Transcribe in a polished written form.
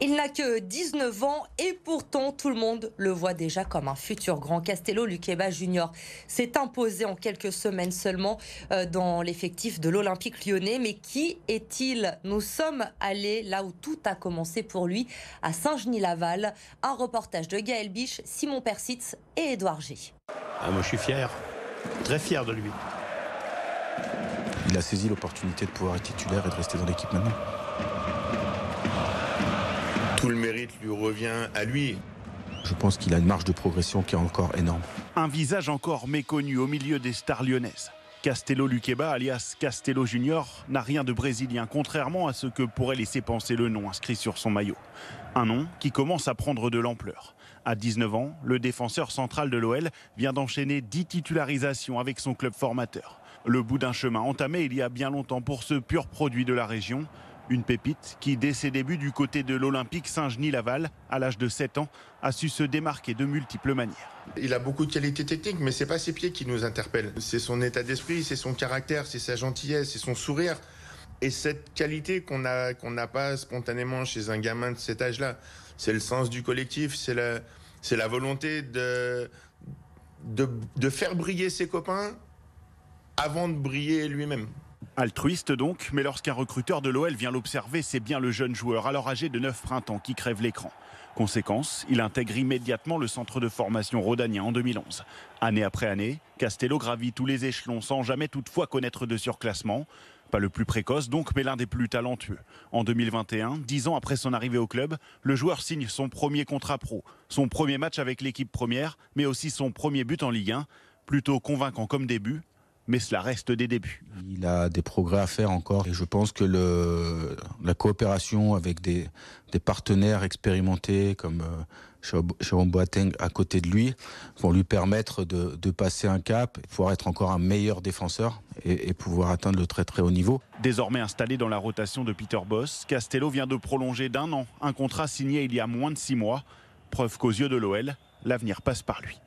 Il n'a que 19 ans et pourtant tout le monde le voit déjà comme un futur grand. Castello Luqueba Junior s'est imposé en quelques semaines seulement dans l'effectif de l'Olympique lyonnais. Mais qui est-il? Nous sommes allés là où tout a commencé pour lui, à Saint-Genis-Laval. Un reportage de Gaël Biche, Simon Persitz et Édouard G. Moi je suis fier, très fier de lui. Il a saisi l'opportunité de pouvoir être titulaire et de rester dans l'équipe maintenant. Tout le mérite lui revient à lui. Je pense qu'il a une marge de progression qui est encore énorme. Un visage encore méconnu au milieu des stars lyonnaises. Castello Luqueba, alias Castello Junior, n'a rien de brésilien, contrairement à ce que pourrait laisser penser le nom inscrit sur son maillot. Un nom qui commence à prendre de l'ampleur. À 19 ans, le défenseur central de l'OL vient d'enchaîner 10 titularisations avec son club formateur. Le bout d'un chemin entamé il y a bien longtemps pour ce pur produit de la région. Une pépite qui, dès ses débuts du côté de l'Olympique Saint-Genis-Laval, à l'âge de 7 ans, a su se démarquer de multiples manières. Il a beaucoup de qualités techniques, mais c'est pas ses pieds qui nous interpellent. C'est son état d'esprit, c'est son caractère, c'est sa gentillesse, c'est son sourire. Et cette qualité qu'on n'a pas spontanément chez un gamin de cet âge-là, c'est le sens du collectif, c'est la volonté de faire briller ses copains avant de briller lui-même. Altruiste donc, mais lorsqu'un recruteur de l'OL vient l'observer, c'est bien le jeune joueur, alors âgé de 9 printemps, qui crève l'écran. Conséquence, il intègre immédiatement le centre de formation rhodanien en 2011. Année après année, Castello gravit tous les échelons sans jamais toutefois connaître de surclassement. Pas le plus précoce donc, mais l'un des plus talentueux. En 2021, 10 ans après son arrivée au club, le joueur signe son premier contrat pro, son premier match avec l'équipe première, mais aussi son premier but en Ligue 1. Plutôt convaincant comme début, mais cela reste des débuts. Il a des progrès à faire encore et je pense que la coopération avec des partenaires expérimentés comme Jérôme Boateng à côté de lui vont lui permettre de passer un cap, pouvoir être encore un meilleur défenseur et pouvoir atteindre le très très haut niveau. Désormais installé dans la rotation de Peter Bosz, Castello vient de prolonger d'1 an un contrat signé il y a moins de 6 mois. Preuve qu'aux yeux de l'OL, l'avenir passe par lui.